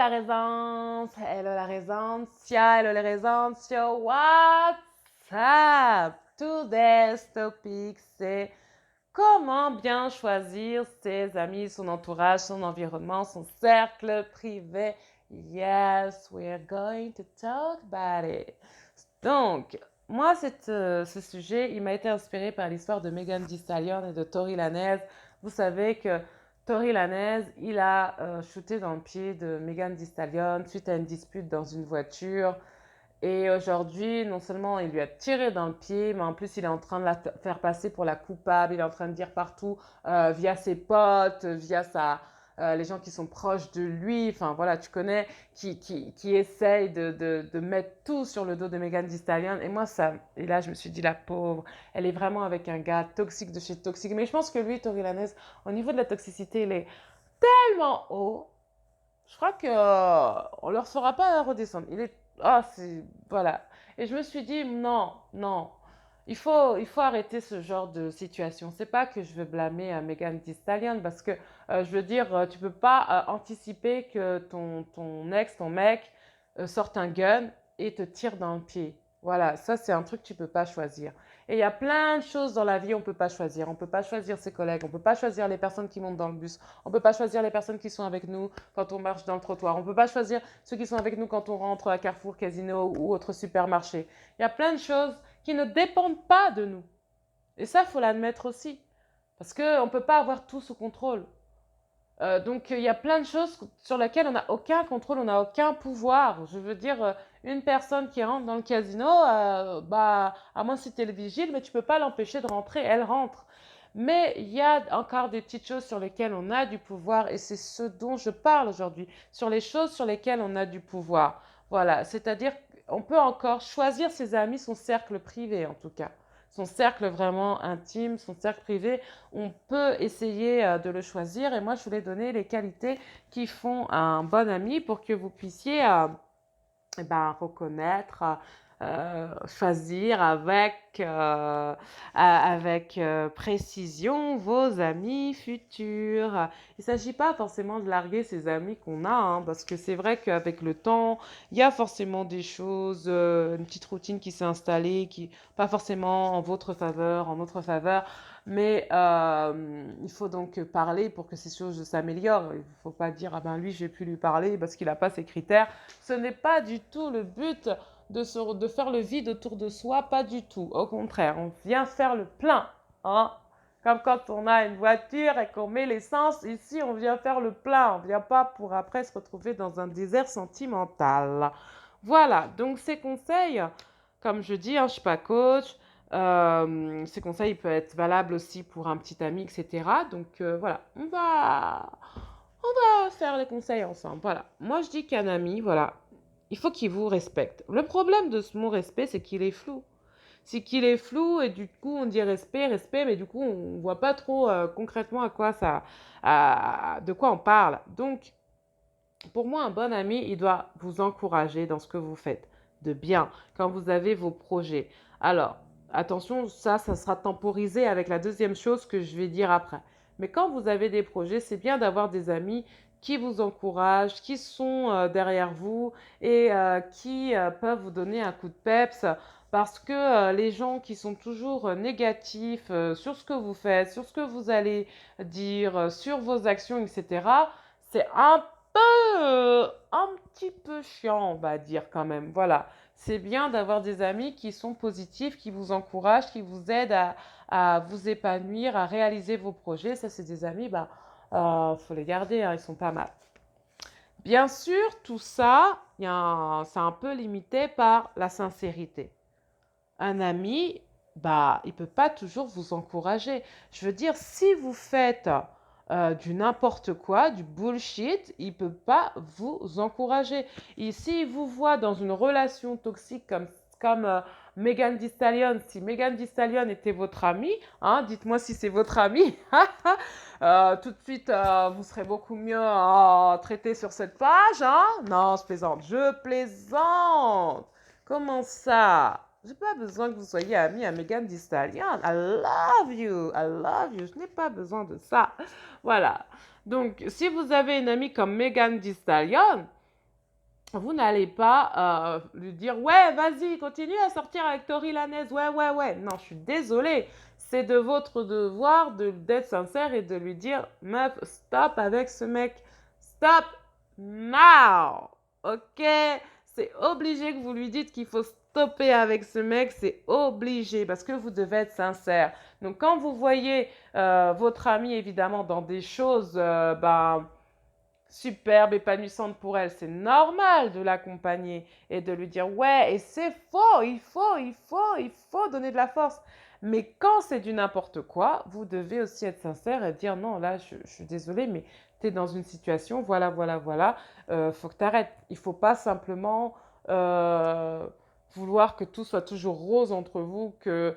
la Raisantia, hello la Raisantia, what's up? Today's topic, c'est comment bien choisir ses amis, son entourage, son environnement, son cercle privé. Yes, we're going to talk about it. Donc, moi, ce sujet, il m'a été inspiré par l'histoire de Megan Thee Stallion et de Tory Lanez. Vous savez que Tory Lanez, il a shooté dans le pied de Megan Thee Stallion suite à une dispute dans une voiture. Et aujourd'hui, non seulement il lui a tiré dans le pied, mais en plus il est en train de la faire passer pour la coupable. Il est en train de dire partout, via ses potes, les gens qui sont proches de lui, enfin voilà, tu connais, qui essayent de mettre tout sur le dos de Megan Thee Stallion. Et moi, et là, je me suis dit, la pauvre, elle est vraiment avec un gars toxique de chez toxique. Mais je pense que lui, Tory Lanez, au niveau de la toxicité, il est tellement haut. Je crois qu'on ne leur fera pas redescendre. Voilà. Et je me suis dit, non, non. Il faut arrêter ce genre de situation. C'est pas que je veux blâmer Megan Thee Stallion parce que, je veux dire, tu peux pas anticiper que ton ex, ton mec, sorte un gun et te tire dans le pied. Voilà, ça c'est un truc que tu peux pas choisir. Et il y a plein de choses dans la vie on peut pas choisir. On peut pas choisir ses collègues, on peut pas choisir les personnes qui montent dans le bus, on peut pas choisir les personnes qui sont avec nous quand on marche dans le trottoir, on peut pas choisir ceux qui sont avec nous quand on rentre à Carrefour, Casino ou autre supermarché. Il y a plein de choses qui ne dépendent pas de nous. Et ça, il faut l'admettre aussi. Parce qu'on ne peut pas avoir tout sous contrôle. Donc, il y a plein de choses sur lesquelles on n'a aucun contrôle, on n'a aucun pouvoir. Je veux dire, une personne qui rentre dans le casino, à moins si tu es le vigile, mais tu ne peux pas l'empêcher de rentrer, elle rentre. Mais il y a encore des petites choses sur lesquelles on a du pouvoir et c'est ce dont je parle aujourd'hui, sur les choses sur lesquelles on a du pouvoir. Voilà, c'est-à-dire qu'on peut encore choisir ses amis, son cercle privé en tout cas. Son cercle vraiment intime, son cercle privé, on peut essayer de le choisir. Et moi, je voulais donner les qualités qui font un bon ami pour que vous puissiez reconnaître, choisir avec précision vos amis futurs. Il ne s'agit pas forcément de larguer ces amis qu'on a, hein, parce que c'est vrai qu'avec le temps, il y a forcément des choses, une petite routine qui s'est installée, qui pas forcément en votre faveur, en notre faveur. Mais il faut donc parler pour que ces choses s'améliorent. Il ne faut pas dire, ah ben lui, je vais plus lui parler parce qu'il n'a pas ces critères. Ce n'est pas du tout le but de faire le vide autour de soi, pas du tout. Au contraire, on vient faire le plein. Hein. Comme quand on a une voiture et qu'on met l'essence, ici on vient faire le plein. On ne vient pas pour après se retrouver dans un désert sentimental. Voilà, donc ces conseils, comme je dis, hein, je ne suis pas coach. Ces conseils peuvent être valables aussi pour un petit ami, etc. Donc voilà, on va faire les conseils ensemble. Voilà, moi je dis qu'un ami, voilà, il faut qu'il vous respecte. Le problème de ce mot respect, c'est qu'il est flou. C'est qu'il est flou et du coup on dit respect, respect, mais du coup on ne voit pas trop concrètement de quoi on parle. Donc pour moi, un bon ami, il doit vous encourager dans ce que vous faites de bien, quand vous avez vos projets. Alors, attention, ça sera temporisé avec la deuxième chose que je vais dire après. Mais quand vous avez des projets, c'est bien d'avoir des amis qui vous encouragent, qui sont derrière vous et qui peuvent vous donner un coup de peps. Parce que les gens qui sont toujours négatifs sur ce que vous faites, sur ce que vous allez dire, sur vos actions, etc., c'est un petit peu chiant, on va dire quand même. Voilà, c'est bien d'avoir des amis qui sont positifs, qui vous encouragent, qui vous aident à vous épanouir, à réaliser vos projets. Ça, c'est des amis, faut les garder, hein, ils sont pas mal. Bien sûr, tout ça, c'est un peu limité par la sincérité. Un ami, il peut pas toujours vous encourager. Je veux dire, si vous faites du n'importe quoi, du bullshit, il peut pas vous encourager. Et s'il vous voit dans une relation toxique comme Megan Thee Stallion, si Megan Thee Stallion était votre amie, hein, dites-moi si c'est votre amie, tout de suite vous serez beaucoup mieux traité sur cette page. Hein. Non, je plaisante. Comment ça? J'ai pas besoin que vous soyez amis à Megan Thee Stallion. I love you. I love you. Je n'ai pas besoin de ça. Voilà. Donc, si vous avez une amie comme Megan Thee Stallion, vous n'allez pas lui dire ouais, vas-y, continue à sortir avec Tori Lanez. Ouais, ouais, ouais. Non, je suis désolée. C'est de votre devoir d'être sincère et de lui dire meuf, stop avec ce mec. Stop now. Ok? C'est obligé que vous lui dites qu'il faut stopper avec ce mec. C'est obligé parce que vous devez être sincère. Donc, quand vous voyez votre ami, évidemment, dans des choses, superbe, épanouissante pour elle, c'est normal de l'accompagner et de lui dire ouais, et c'est faux, il faut donner de la force. Mais quand c'est du n'importe quoi, vous devez aussi être sincère et dire non, là, je suis désolée, mais tu es dans une situation, voilà, voilà, voilà, faut que tu arrêtes. Il ne faut pas simplement vouloir que tout soit toujours rose entre vous, que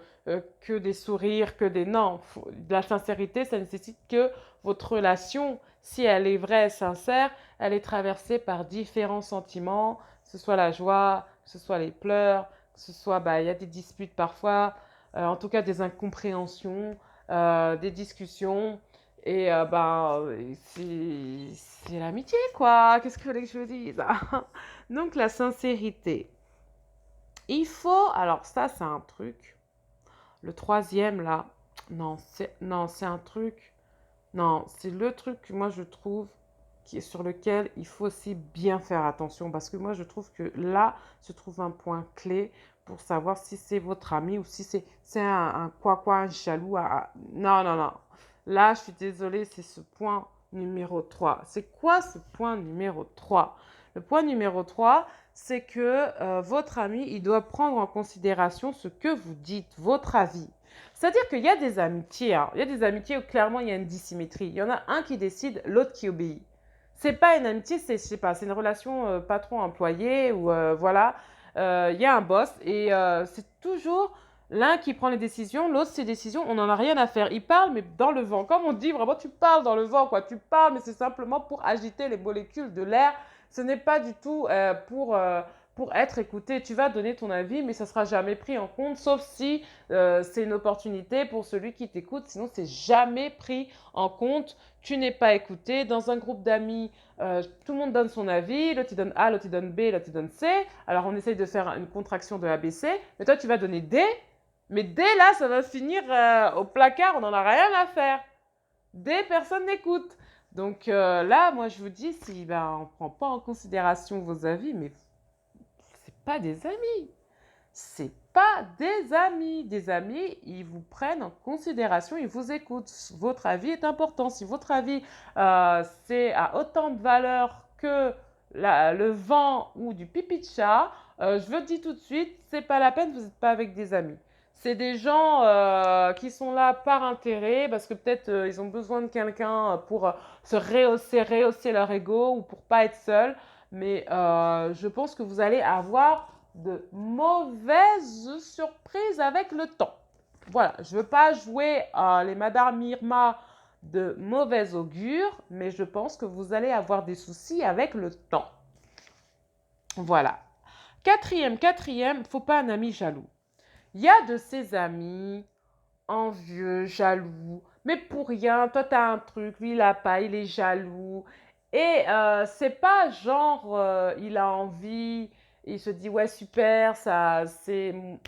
des sourires, que des... Non, de la sincérité, ça nécessite que votre relation, si elle est vraie, sincère, elle est traversée par différents sentiments, que ce soit la joie, que ce soit les pleurs, que ce soit, il y a des disputes parfois, en tout cas des incompréhensions, des discussions, et c'est l'amitié, quoi. Qu'est-ce que vous voulez que je vous dise? Donc la sincérité. Il faut, alors ça c'est un truc, le troisième là, non, c'est un truc. Non, c'est le truc que moi je trouve qui est sur lequel il faut aussi bien faire attention parce que moi je trouve que là se trouve un point clé pour savoir si c'est votre ami ou si c'est un quoi un jaloux. Non, non, non. Là, je suis désolée, c'est ce point numéro 3. C'est quoi ce point numéro 3? Le point numéro 3, c'est que votre ami, il doit prendre en considération ce que vous dites, votre avis. C'est-à-dire qu'il y a des amitiés, hein. Il y a des amitiés où clairement il y a une dissymétrie. Il y en a un qui décide, l'autre qui obéit. C'est pas une amitié, je sais pas, c'est une relation patron-employé ou voilà. Il y a un boss et c'est toujours l'un qui prend les décisions, l'autre ses décisions, on n'en a rien à faire. Il parle mais dans le vent. Comme on dit, vraiment tu parles dans le vent, quoi. Tu parles mais c'est simplement pour agiter les molécules de l'air. Ce n'est pas du tout pour être écouté. Tu vas donner ton avis mais ça ne sera jamais pris en compte sauf si c'est une opportunité pour celui qui t'écoute, sinon c'est jamais pris en compte. Tu n'es pas écouté. Dans un groupe d'amis, tout le monde donne son avis, l'autre il donne A, l'autre il donne B, l'autre il donne C. Alors on essaye de faire une contraction de ABC, mais toi tu vas donner D, mais D là ça va finir au placard, on n'en a rien à faire. D, personne n'écoute. Donc là, moi je vous dis, si on ne prend pas en considération vos avis, mais c'est pas des amis. C'est pas des amis. Des amis, ils vous prennent en considération, ils vous écoutent. Votre avis est important. Si votre avis c'est à autant de valeur que le vent ou du pipi de chat, je vous le dis tout de suite, c'est pas la peine, vous n'êtes pas avec des amis. C'est des gens qui sont là par intérêt, parce que peut-être ils ont besoin de quelqu'un pour se rehausser leur ego ou pour pas être seul. Mais je pense que vous allez avoir de mauvaises surprises avec le temps. Voilà, je ne veux pas jouer les Madame Irma de mauvais augure, mais je pense que vous allez avoir des soucis avec le temps. Voilà. Quatrième, faut pas un ami jaloux. Il y a de ces amis envieux, jaloux, mais pour rien, toi tu as un truc, lui il a pas, il est jaloux. Et c'est pas genre il a envie, il se dit ouais super,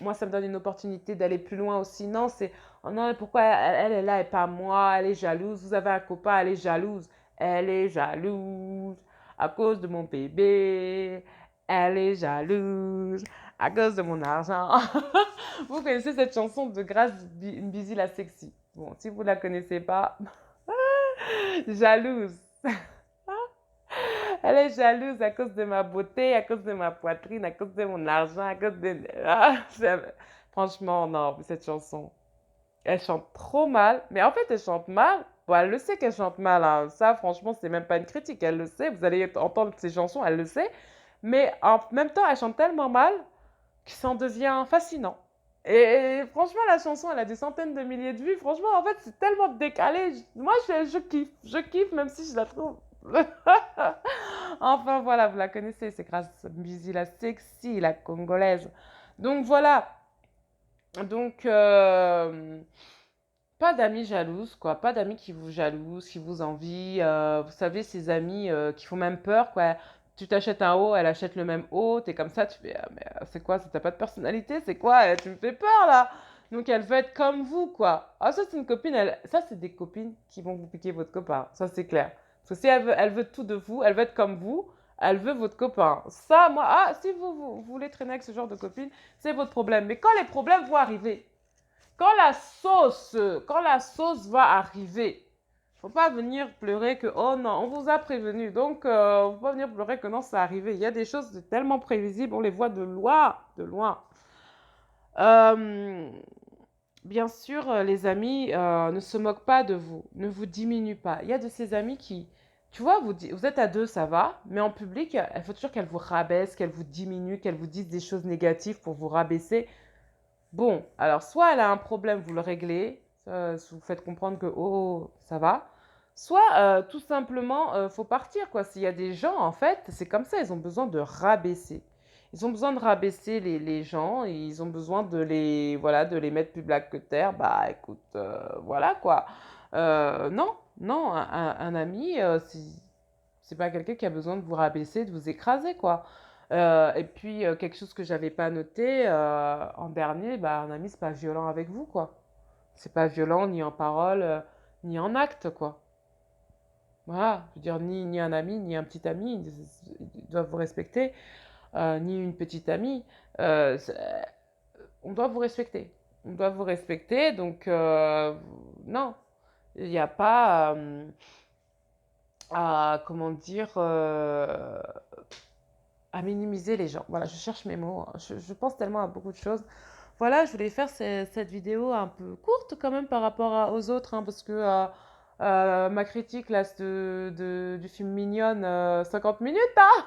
moi ça me donne une opportunité d'aller plus loin aussi. Non, c'est oh non, pourquoi elle est là et pas moi, elle est jalouse, vous avez un copain, elle est jalouse. Elle est jalouse à cause de mon bébé, elle est jalouse à cause de mon argent. Vous connaissez cette chanson de Grace Busy la sexy. Bon, si vous ne la connaissez pas, jalouse. Elle est jalouse à cause de ma beauté, à cause de ma poitrine, à cause de mon argent, à cause de... Franchement, non, cette chanson, elle chante trop mal. Mais en fait, elle chante mal. Bon, elle le sait qu'elle chante mal, hein. Ça, franchement, c'est même pas une critique. Elle le sait. Vous allez entendre ses chansons, elle le sait. Mais en même temps, elle chante tellement mal que ça en devient fascinant. Et franchement, la chanson, elle a des centaines de milliers de vues. Franchement, en fait, c'est tellement décalé. Moi, je kiffe. Je kiffe, même si je la trouve. Enfin, voilà, vous la connaissez. C'est grâce à Busy la sexy, la congolaise. Donc, voilà. Donc, pas d'amis jalouses, quoi. Pas d'amis qui vous jalousent, qui vous envient. Vous savez, ces amis qui font même peur, quoi. tu t'achètes un haut, elle achète le même haut, t'es comme ça, tu fais, ah, mais c'est quoi, ça t'as pas de personnalité, c'est quoi, tu me fais peur là. Donc elle veut être comme vous, quoi. Ah, ça c'est une copine, ça c'est des copines qui vont vous piquer votre copain, ça c'est clair. Parce que si elle veut tout de vous, elle veut être comme vous, elle veut votre copain. Ça, moi, ah, si vous voulez traîner avec ce genre de copine, c'est votre problème. Mais quand les problèmes vont arriver, quand la sauce va arriver, faut pas venir pleurer que oh non, on vous a prévenu. Donc faut pas venir pleurer que non, c'est arrivé. Il y a des choses tellement prévisibles, on les voit de loin, de loin. Euh, Bien sûr, les amis ne se moquent pas de vous, ne vous diminuent pas. Il y a de ces amis qui, tu vois, vous êtes à deux, ça va, mais en public, il faut toujours qu'elles vous rabaissent, qu'elles vous diminuent, qu'elles vous disent des choses négatives pour vous rabaisser. Bon, alors soit elle a un problème, vous le réglez, vous faites comprendre que oh, ça va. Soit tout simplement, faut partir quoi. S'il y a des gens, en fait, c'est comme ça, ils ont besoin de rabaisser. Ils ont besoin de rabaisser les gens et ils ont besoin de les, voilà, de les mettre plus black que terre. Bah écoute, voilà quoi. Non, non, un ami, c'est pas quelqu'un qui a besoin de vous rabaisser, de vous écraser quoi. Et puis, quelque chose que j'avais pas noté en dernier, bah, un ami, c'est pas violent avec vous, quoi. C'est pas violent ni en parole, ni en acte, quoi. Voilà, je veux dire, ni un ami, ni un petit ami, ils doivent vous respecter, ni une petite amie. On doit vous respecter. On doit vous respecter, donc non, il n'y a pas à, comment dire, à minimiser les gens. Voilà, je cherche mes mots. Je pense tellement à beaucoup de choses. Voilà, je voulais faire cette vidéo un peu courte quand même par rapport aux autres, hein, parce que ma critique là, du film Mignonne, 50 minutes, hein.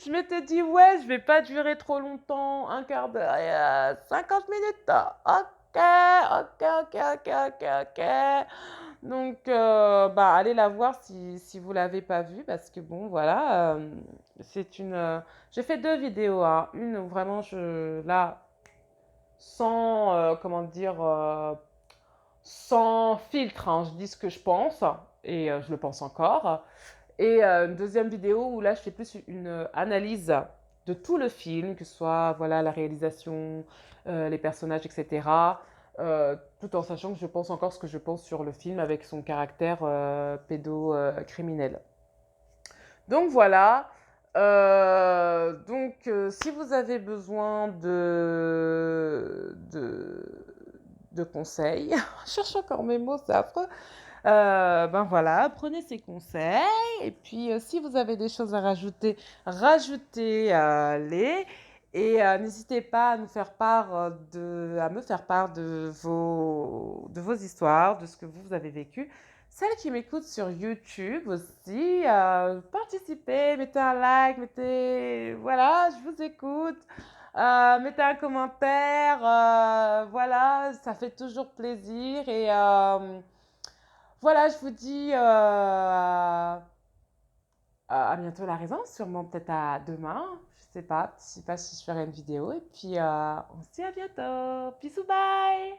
Je m'étais dit, ouais, je vais pas durer trop longtemps, un quart d'heure, 50 minutes, hein. Ok, ok. Donc, bah, allez la voir si vous l'avez pas vue, parce que bon, voilà, c'est une... j'ai fait deux vidéos, hein. Une où vraiment, là, sans, comment dire, sans filtre, hein, je dis ce que je pense, et je le pense encore. Et une deuxième vidéo où là, je fais plus une analyse de tout le film, que ce soit voilà, la réalisation, les personnages, etc. Tout en sachant que je pense encore ce que je pense sur le film avec son caractère pédocriminel. Donc voilà. Si vous avez besoin de conseils, je cherche encore mes mots, c'est affreux. Ben voilà, prenez ces conseils. Et puis, si vous avez des choses à rajouter, rajoutez-les. Et n'hésitez pas à nous faire part à me faire part de vos histoires, de ce que vous avez vécu. Celles qui m'écoutent sur YouTube aussi, participez, mettez un like, voilà, je vous écoute. Mettez un commentaire, voilà, ça fait toujours plaisir. Et voilà, je vous dis à bientôt la raison, sûrement peut-être à demain. Je sais pas si je ferai une vidéo. Et puis on se dit à bientôt. Bisous, bye!